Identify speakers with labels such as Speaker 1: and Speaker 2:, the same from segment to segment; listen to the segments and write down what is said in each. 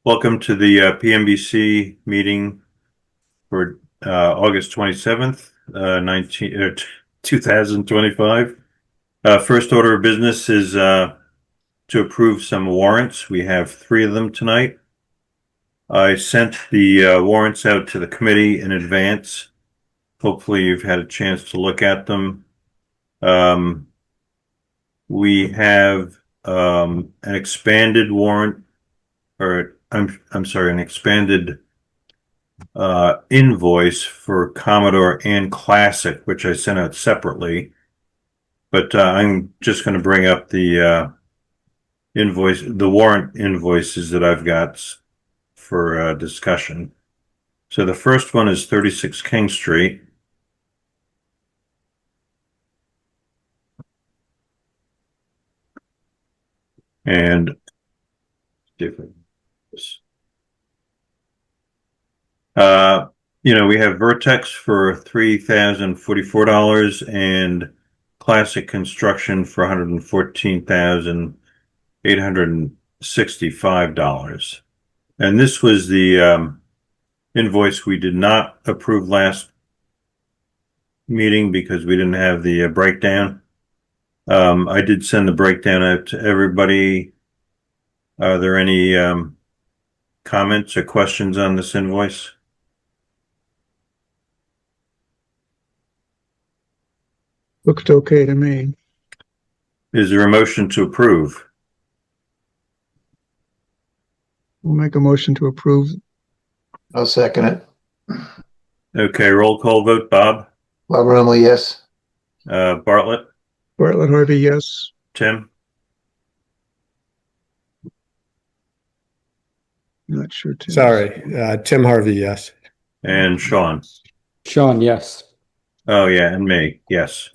Speaker 1: Welcome to the PMBC meeting for August 27th, 2025. First order of business is to approve some warrants. We have 3 of them tonight. I sent the warrants out to the committee in advance. Hopefully you've had a chance to look at them. We have an expanded warrant, or I'm sorry, an expanded invoice for Commodore and Classic, which I sent out separately. But I'm just going to bring up the warrant invoices that I've got for discussion. So the first one is 36 King Street. And different. We have Vertex for $3,044 and Classic Construction for $114,865. And this was the invoice we did not approve last meeting because we didn't have the breakdown. I did send the breakdown out to everybody. Are there any comments or questions on this invoice?
Speaker 2: Looked okay to me.
Speaker 1: Is there a motion to approve?
Speaker 2: We'll make a motion to approve.
Speaker 3: I'll second it.
Speaker 1: Okay, roll call vote. Bob?
Speaker 3: Bob Rumley, yes.
Speaker 1: Bartlett?
Speaker 2: Bartlett Harvey, yes.
Speaker 1: Tim?
Speaker 2: Not sure. Tim.
Speaker 4: Sorry, Tim Harvey, yes.
Speaker 1: And Sean?
Speaker 5: Sean, yes.
Speaker 1: Oh, yeah, and me, yes.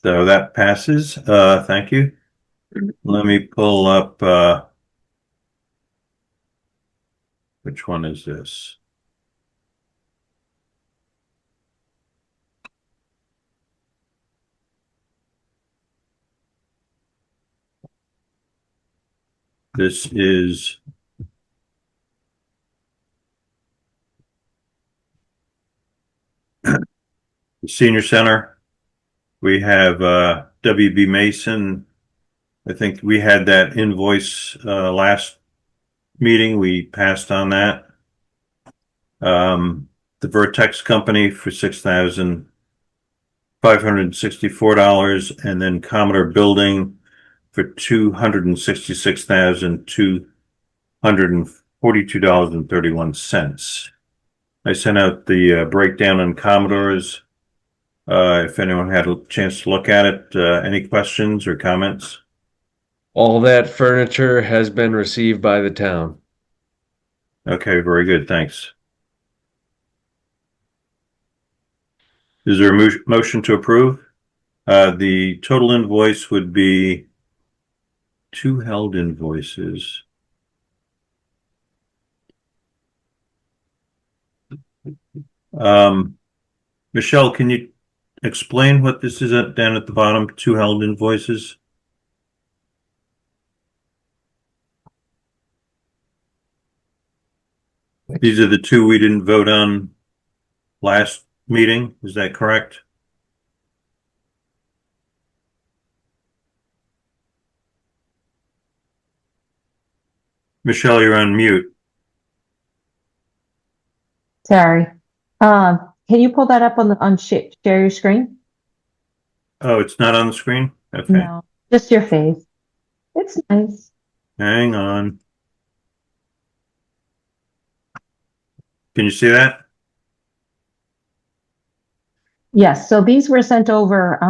Speaker 1: So that passes. Thank you. Let me pull up, which one is this? This is the Senior Center. We have WB Mason. I think we had that invoice last meeting. We passed on that. The Vertex Company for $6,564, and then Commodore Building for $266,242.31. I sent out the breakdown on Commodores. If anyone had a chance to look at it, any questions or comments?
Speaker 5: All that furniture has been received by the town.
Speaker 1: Okay, very good. Thanks. Is there a motion to approve? The total invoice would be 2 held invoices. Michelle, can you explain what this is down at the bottom? 2 held invoices. These are the 2 we didn't vote on last meeting. Is that correct? Michelle, you're on mute.
Speaker 6: Sorry. Can you pull that up on share your screen?
Speaker 1: Oh, it's not on the screen? Okay.
Speaker 6: No, just your face. It's nice.
Speaker 1: Hang on. Can you see that?
Speaker 6: Yes, so these were sent over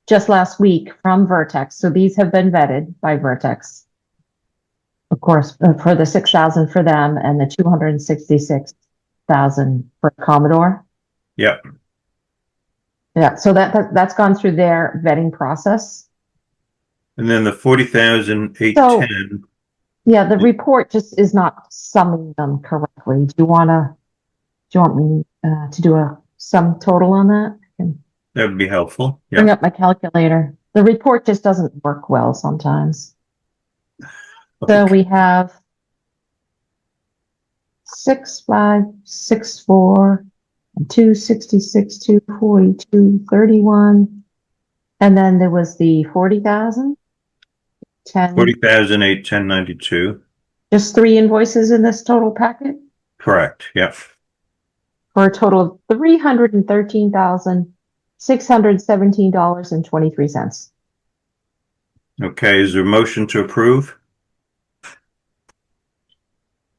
Speaker 6: just last week from Vertex. So these have been vetted by Vertex. Of course, for the 6,000 for them and the 266,000 for Commodore.
Speaker 1: Yep.
Speaker 6: Yeah, so that's gone through their vetting process.
Speaker 1: And then the 40,810.
Speaker 6: Yeah, the report just is not summing them correctly. Do you want me to do a sum total on that?
Speaker 1: That would be helpful. Yep.
Speaker 6: Bring up my calculator. The report just doesn't work well sometimes.
Speaker 1: Okay.
Speaker 6: So we have 6564 and 266, 242, 31. And then there was the 40,000, 10,
Speaker 1: 40,810.92.
Speaker 6: just 3 invoices in this total packet
Speaker 1: Correct. Yep.
Speaker 6: for a total of $313,617.23.
Speaker 1: Okay. Is there a motion to approve?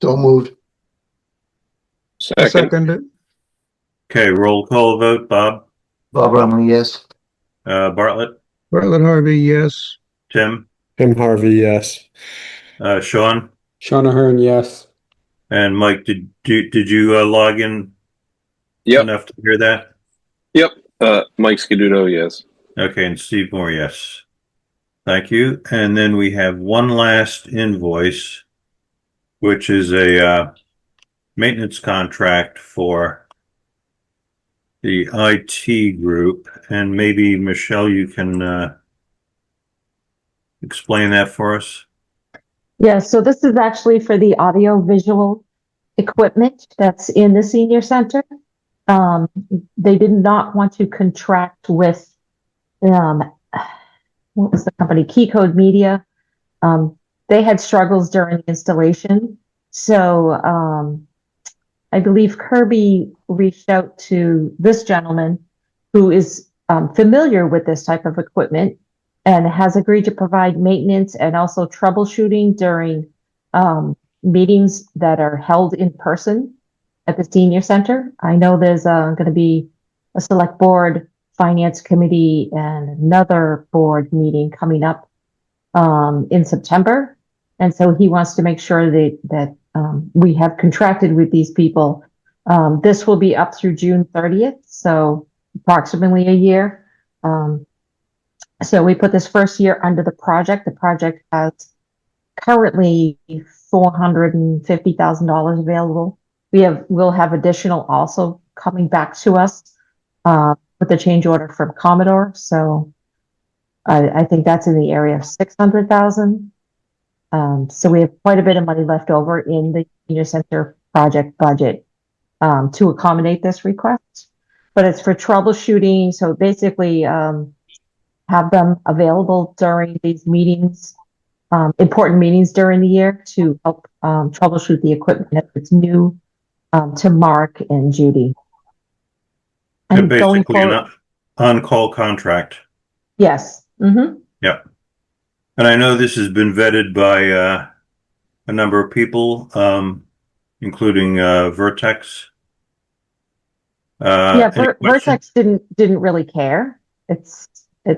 Speaker 3: So moved.
Speaker 2: I'll
Speaker 7: Second.
Speaker 2: second it.
Speaker 1: Okay. Roll call vote. Bob,
Speaker 3: Bob Remley, yes.
Speaker 1: Bartlett,
Speaker 2: Bartlett Harvey, yes.
Speaker 1: Tim,
Speaker 4: Tim Harvey, yes.
Speaker 1: Sean,
Speaker 7: Sean Ahern, yes.
Speaker 1: and Mike. Did you log in
Speaker 7: Yep.
Speaker 1: enough to hear that?
Speaker 7: Yep. Mike Scaduto, yes.
Speaker 1: Okay, and Steve Moore, yes. Thank you. And then we have one last invoice, which is a maintenance contract for the IT group. And maybe, Michelle, you can explain that for us.
Speaker 6: Yeah, so this is actually for the audio visual equipment that's in the senior center. They did not want to contract with, what was the company? Key Code Media. They had struggles during installation. So, I believe Kirby reached out to this gentleman who is familiar with this type of equipment and has agreed to provide maintenance and also troubleshooting during meetings that are held in person at the senior center. I know there's going to be a select board, finance committee, and another board meeting coming up in September. And so he wants to make sure that we have contracted with these people. This will be up through June 30th, so approximately a year. So we put this first year under the project. The project has currently $450,000 available. We'll have additional also coming back to us with the change order from Commodore. So I think that's in the area of 600,000. So we have quite a bit of money left over in the senior center project budget to accommodate this request. But it's for troubleshooting. So basically, have them available during these meetings, important meetings during the year to help troubleshoot the equipment if it's new to Mark and Judy. And going
Speaker 1: Basically
Speaker 6: forward,
Speaker 1: an on-call contract.
Speaker 6: yes. Mm-hmm.
Speaker 1: Yep. And I know this has been vetted by a number of people, including Vertex.
Speaker 6: Yeah,
Speaker 1: Any
Speaker 6: Vertex didn't really care. It's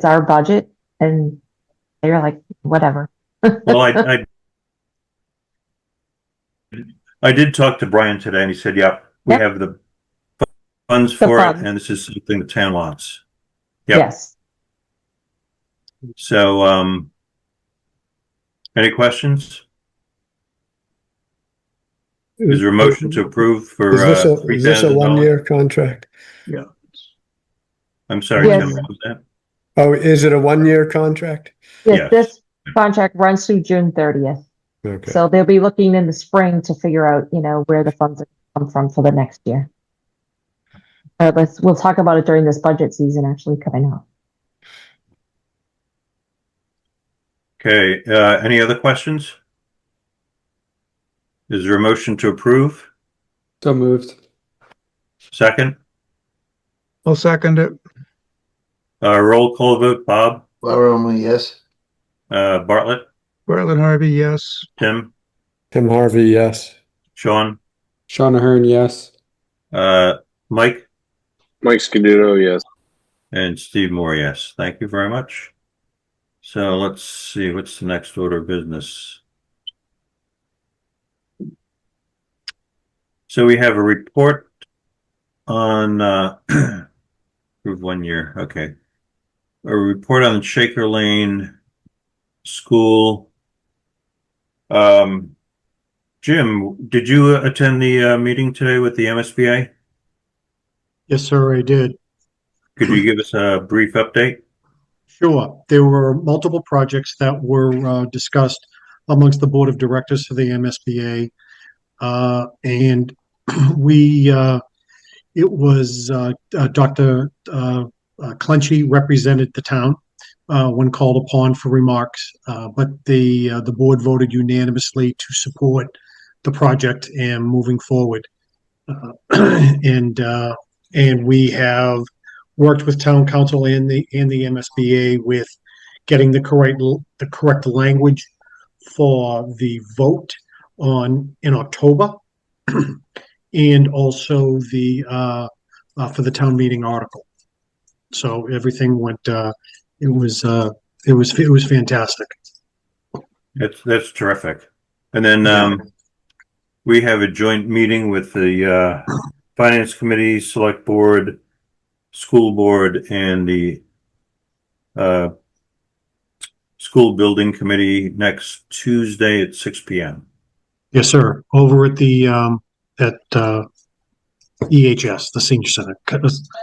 Speaker 6: our budget, and they were like, whatever.
Speaker 1: Well, I did talk to Brian today, and he said, "Yep, we
Speaker 6: Yep.
Speaker 1: have the funds
Speaker 6: The
Speaker 1: for
Speaker 6: funds.
Speaker 1: it, and this is something the town wants." Yep.
Speaker 6: Yes.
Speaker 1: So, any questions? Is there a motion to approve for
Speaker 4: Is this a
Speaker 1: $3,000?
Speaker 4: 1-year contract?
Speaker 2: Yeah.
Speaker 1: I'm sorry,
Speaker 6: Yes.
Speaker 1: Tim. What was that?
Speaker 4: Oh, is it a 1-year contract?
Speaker 6: Yes,
Speaker 1: Yes.
Speaker 6: this contract runs through June 30th.
Speaker 4: Okay.
Speaker 6: So they'll be looking in the spring to figure out, where the funds come from for the next year. We'll talk about it during this budget season actually coming up.
Speaker 1: Okay. Any other questions? Is there a motion to approve?
Speaker 7: So moved.
Speaker 1: Second?
Speaker 2: I'll second it.
Speaker 1: Roll call vote. Bob,
Speaker 3: Bob Remley, yes.
Speaker 1: Bartlett,
Speaker 2: Bartlett Harvey, yes.
Speaker 1: Tim,
Speaker 4: Tim Harvey, yes.
Speaker 1: Sean,
Speaker 7: Sean Ahern, yes.
Speaker 1: Mike,
Speaker 7: Mike Scaduto, yes.
Speaker 1: and Steve Moore, yes. Thank you very much. So let's see, what's the next order of business? So we have a report on approved 1 year. Okay. A report on Shaker Lane School. Jim, did you attend the meeting today with the MSBA?
Speaker 8: Yes, sir, I did.
Speaker 1: Could you give us a brief update?
Speaker 8: Sure. There were multiple projects that were discussed amongst the board of directors for the MSBA. and we, it was Dr. Clenchey represented the town when called upon for remarks, but the board voted unanimously to support the project and moving forward. And and we have worked with town council and the MSBA with getting the correct language for the vote in October, and also the for the town meeting article. So everything went. It was fantastic.
Speaker 1: That's terrific. And then we have a joint meeting with the Finance Committee, Select Board, School Board, and the School Building Committee next Tuesday at 6 p.m.
Speaker 8: Yes, sir. Over at the EHS, the Senior Center,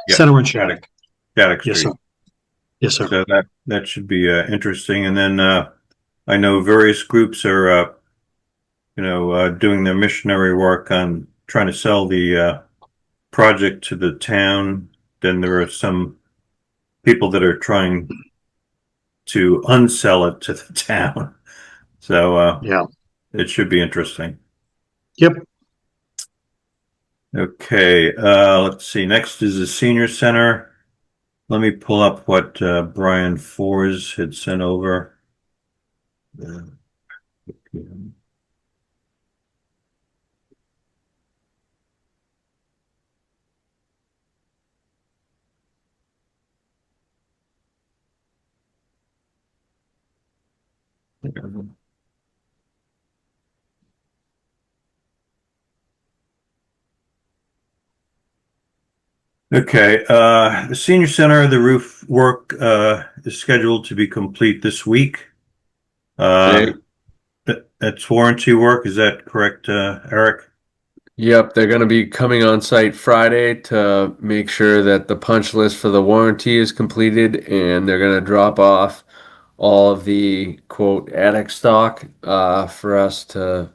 Speaker 8: Center in Shattuck.
Speaker 1: Shattuck
Speaker 8: Yes,
Speaker 1: Street.
Speaker 8: sir. Yes, sir.
Speaker 1: So that should be interesting. And then I know various groups are doing their missionary work on trying to sell the project to the town. Then there are some people that are trying to unsell it to the town. So
Speaker 8: Yeah.
Speaker 1: it should be interesting.
Speaker 8: Yep.
Speaker 1: Okay, let's see. Next is the senior center. Let me pull up what Brian Fors had sent over. Okay, the senior center, the roof work is scheduled to be complete this week.
Speaker 5: Okay.
Speaker 1: That's warranty work, is that correct, Eric?
Speaker 5: Yep, they're going to be coming on site Friday to make sure that the punch list for the warranty is completed, and they're going to drop off all of the quote attic stock for us to,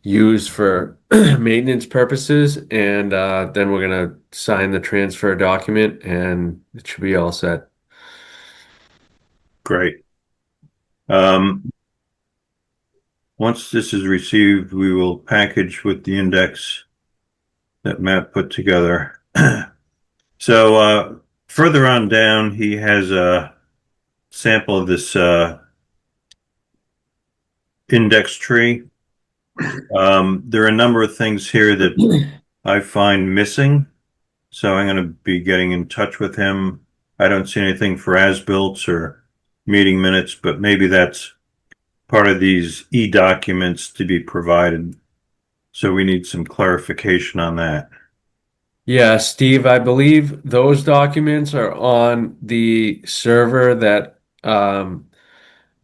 Speaker 5: use for maintenance purposes, and then we're going to sign the transfer document, and it should be all set.
Speaker 1: Great. Once this is received, we will package with the index that Matt put together. So further on down, he has a sample of this index tree. There are a number of things here that I find missing, so I'm going to be getting in touch with him. I don't see anything for as-built or meeting minutes, but maybe that's part of these e-documents to be provided. So we need some clarification on that.
Speaker 5: Yeah, Steve, I believe those documents are on the server that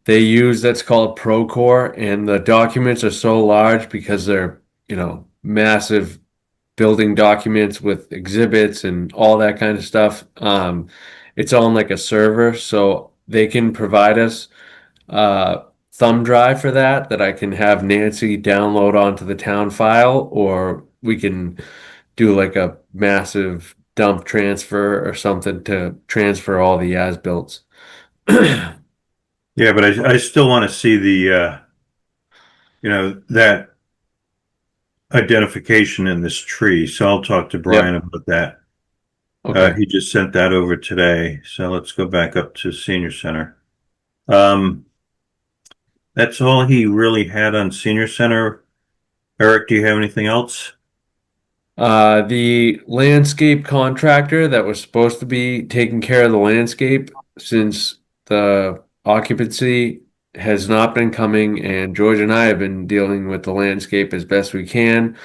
Speaker 5: they use that's called Procore, and the documents are so large because they're, massive building documents with exhibits and all that kind of stuff. It's on like a server, so they can provide us thumb drive for that I can have Nancy download onto the town file, or we can do like a massive dump transfer or something to transfer all the as-builts.
Speaker 1: Yeah, but I still want to see the, that identification in this tree. So I'll talk to Brian about that.
Speaker 5: Okay.
Speaker 1: He just sent that over today. So let's go back up to senior center. That's all he really had on senior center. Eric, do you have anything else?
Speaker 5: The landscape contractor that was supposed to be taking care of the landscape, since the occupancy has not been coming, and George and I have been dealing with the landscape as best we can.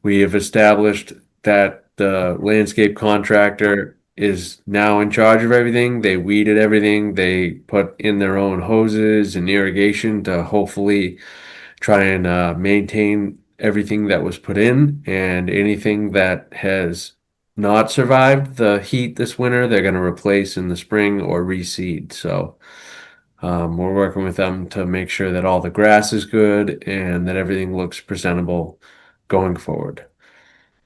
Speaker 5: We have established that the landscape contractor is now in charge of everything. They weeded everything. They put in their own hoses and irrigation to hopefully try and maintain everything that was put in, and anything that has not survived the heat this winter, they're going to replace in the spring or reseed. So We're working with them to make sure that all the grass is good and that everything looks presentable going forward.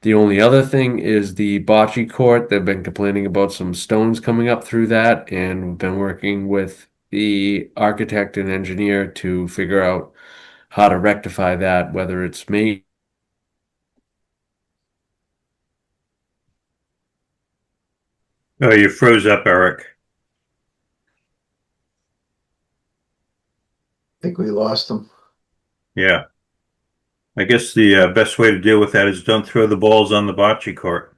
Speaker 5: The only other thing is the bocce court. They've been complaining about some stones coming up through that, and we've been working with the architect and engineer to figure out how to rectify that, whether it's me.
Speaker 1: Oh, you froze up, Eric.
Speaker 3: I think we lost them.
Speaker 1: Yeah. I guess the best way to deal with that is don't throw the balls on the bocce court.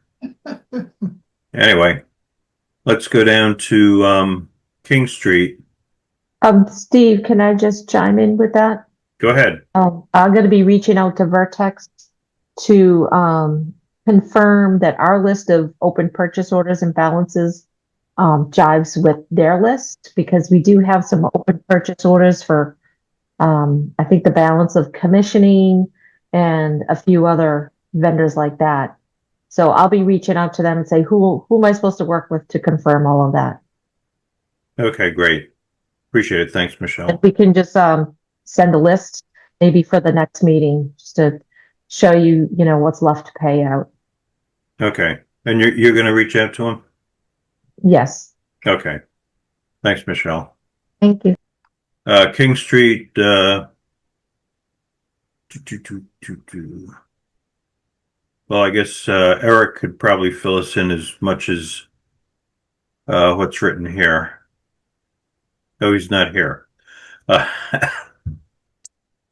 Speaker 1: Anyway, let's go down to King Street.
Speaker 6: Steve, can I just chime in with that?
Speaker 1: Go ahead.
Speaker 6: I'm going to be reaching out to Vertex to confirm that our list of open purchase orders and balances jives with their list, because we do have some open purchase orders for, I think, the balance of commissioning and a few other vendors like that. So I'll be reaching out to them and say, who am I supposed to work with to confirm all of that?
Speaker 1: Okay, great. Appreciate it. Thanks,
Speaker 6: If
Speaker 1: Michelle.
Speaker 6: we can just send a list maybe for the next meeting, just to show you, what's left to pay out.
Speaker 1: Okay. And you're going to reach out to him?
Speaker 6: Yes.
Speaker 1: Okay. Thanks, Michelle.
Speaker 6: Thank you.
Speaker 1: King Street, well, I guess Eric could probably fill us in as much as what's written here. Oh, he's not here. Uh,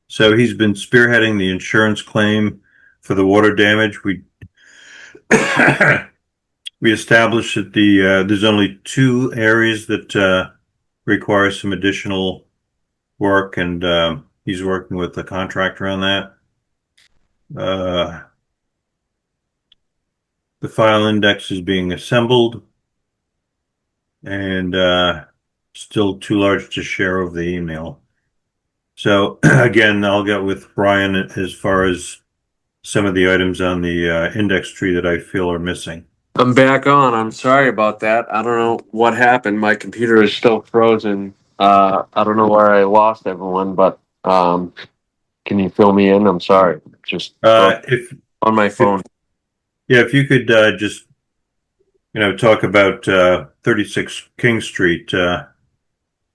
Speaker 1: so he's been spearheading the insurance claim for the water damage. We established that there's only 2 areas that require some additional work, and he's working with the contractor on that. The file index is being assembled, and still too large to share over the email. So again, I'll get with Brian as far as some of the items on the index tree that I feel are missing.
Speaker 5: I'm back on. I'm sorry about that. I don't know what happened. My computer is still frozen. I don't know where I lost everyone, but can you fill me in? I'm sorry. Just
Speaker 1: If
Speaker 5: on my phone.
Speaker 1: if you could just talk about 36 King Street,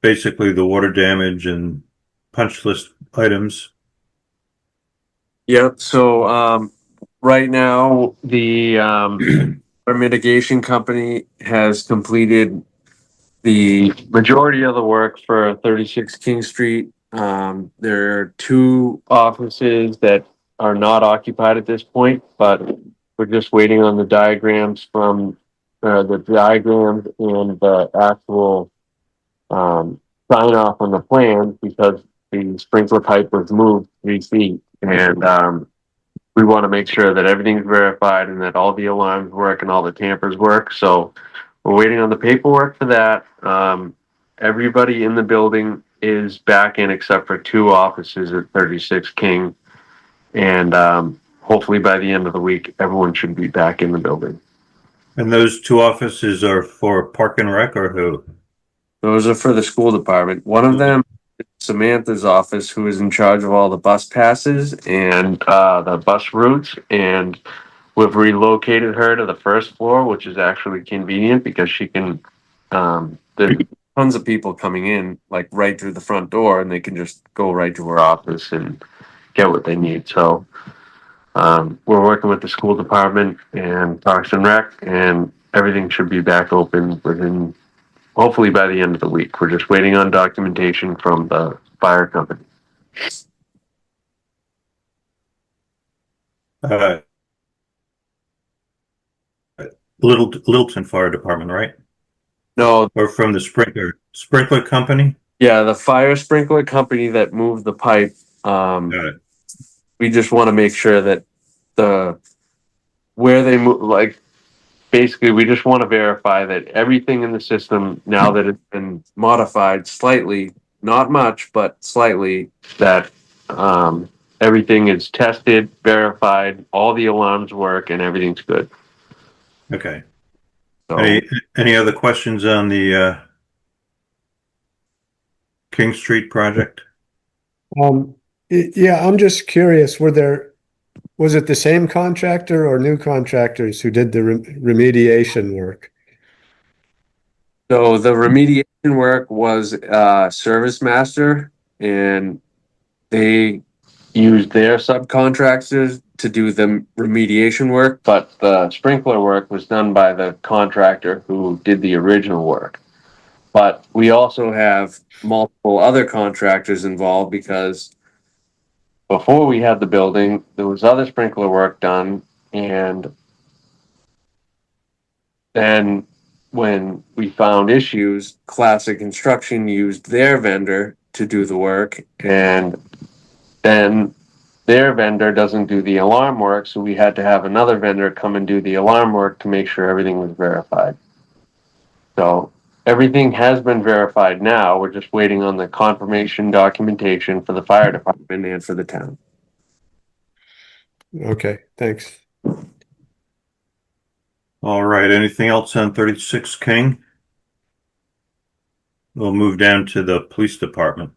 Speaker 1: basically the water damage and punch list items.
Speaker 5: Yep. So right now, the our mitigation company has completed the majority of the work for 36 King Street. There are 2 offices that are not occupied at this point, but we're just waiting on the diagrams and the actual sign off on the plans, because the sprinkler pipe was moved 3 feet, and we want to make sure that everything's verified and that all the alarms work and all the tampers work. So we're waiting on the paperwork for that. Everybody in the building is back in except for 2 offices at 36 King, and hopefully by the end of the week, everyone should be back in the building.
Speaker 1: And those 2 offices are for Park and Rec, or who?
Speaker 5: Those are for the school department. One of them is Samantha's office, who is in charge of all the bus passes and the bus routes. And we've relocated her to the first floor, which is actually convenient because she can. There's tons of people coming in, like right through the front door, and they can just go right to her office and get what they need. So we're working with the school department and Parks and Rec, and everything should be back open within. Hopefully by the end of the week. We're just waiting on documentation from the fire company.
Speaker 1: Littleton Fire Department, right?
Speaker 5: No,
Speaker 1: Or from the sprinkler company?
Speaker 5: yeah, the fire sprinkler company that moved the pipe.
Speaker 1: Got it.
Speaker 5: We just want to make sure that where they move, like, basically, we just want to verify that everything in the system, now that it's been modified slightly, not much, but slightly, that everything is tested, verified, all the alarms work, and everything's good.
Speaker 1: Okay.
Speaker 5: So,
Speaker 1: Any other questions on the King Street project?
Speaker 4: Yeah, I'm just curious, was it the same contractor or new contractors who did the remediation work?
Speaker 5: So the remediation work was Service Master, and they used their subcontractors to do the remediation work, but the sprinkler work was done by the contractor who did the original work. But we also have multiple other contractors involved because before we had the building, there was other sprinkler work done, and then when we found issues, Classic Construction used their vendor to do the work, and then their vendor doesn't do the alarm work, so we had to have another vendor come and do the alarm work to make sure everything was verified. So everything has been verified now. We're just waiting on the confirmation documentation for the fire department and for the town.
Speaker 4: Okay, thanks.
Speaker 1: All right, anything else on 36 King? We'll move down to the police department.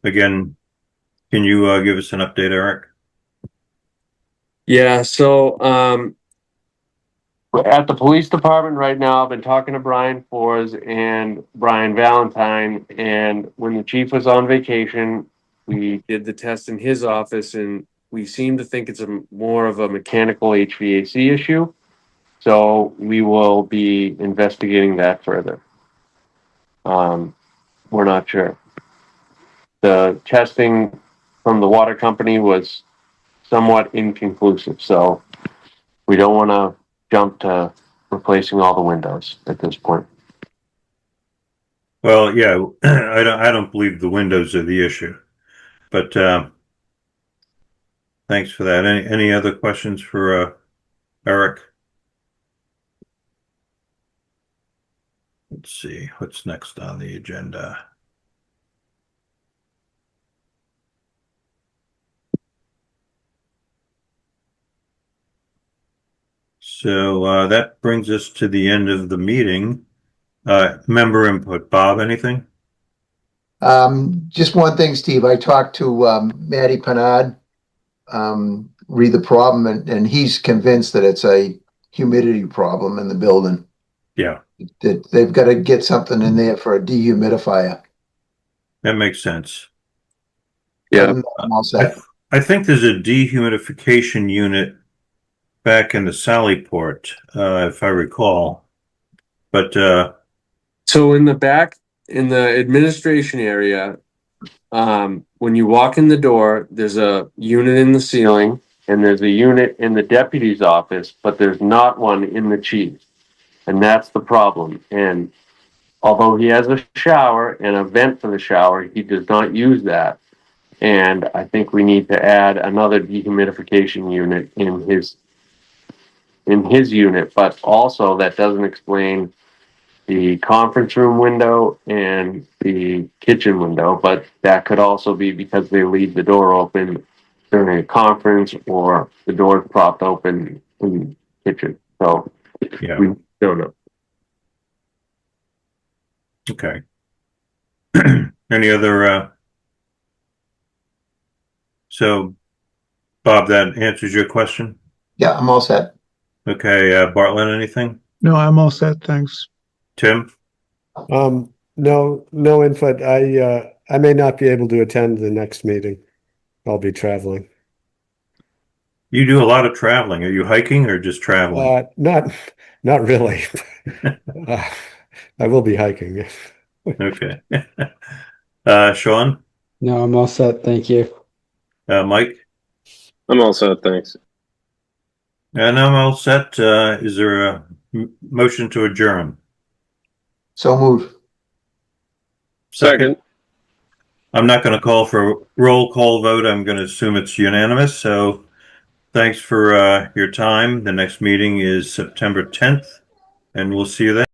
Speaker 1: Again, can you give us an update, Eric?
Speaker 5: Yeah, so at the police department right now, I've been talking to Brian Fors and Brian Valentine, and when the chief was on vacation, we did the test in his office, and we seem to think it's more of a mechanical HVAC issue. So we will be investigating that further. We're not sure. The testing from the water company was somewhat inconclusive, so we don't want to jump to replacing all the windows at this point.
Speaker 1: Well, yeah, I don't believe the windows are the issue, but thanks for that. Any other questions for Eric? Let's see what's next on the agenda. So that brings us to the end of the meeting. Member input. Bob, anything?
Speaker 3: Just one thing, Steve. I talked to Matty Panard, read the problem, and he's convinced that it's a humidity problem in the building.
Speaker 1: Yeah,
Speaker 3: That they've got to get something in there for a dehumidifier.
Speaker 1: that makes sense.
Speaker 5: Yeah.
Speaker 3: I'm all set.
Speaker 1: I think there's a dehumidification unit back in the Sallyport, if I recall. But
Speaker 5: So in the back, in the administration area, when you walk in the door, there's a unit in the ceiling and there's a unit in the deputy's office, but there's not one in the chief. And that's the problem. And although he has a shower and a vent for the shower, he does not use that. And I think we need to add another dehumidification unit in his unit, but also that doesn't explain the conference room window and the kitchen window, but that could also be because they leave the door open during a conference or the door is propped open in the kitchen. So
Speaker 1: yeah,
Speaker 5: we don't know.
Speaker 1: okay. Any other so Bob, that answers your question?
Speaker 3: Yeah, I'm all set.
Speaker 1: Okay, Bartlett, anything?
Speaker 2: No, I'm all set, thanks.
Speaker 1: Tim?
Speaker 4: No input. I may not be able to attend the next meeting. I'll be traveling.
Speaker 1: You do a lot of traveling. Are you hiking or just traveling?
Speaker 4: Not really. I will be hiking.
Speaker 1: Okay. Sean?
Speaker 7: No, I'm all set. Thank you.
Speaker 1: Mike?
Speaker 7: I'm all set. Thanks.
Speaker 1: And I'm all set. Is there a motion to adjourn?
Speaker 3: So moved.
Speaker 7: Second.
Speaker 1: I'm not going to call for a roll call vote. I'm going to assume it's unanimous. So thanks for your time. The next meeting is September 10th, and we'll see you then.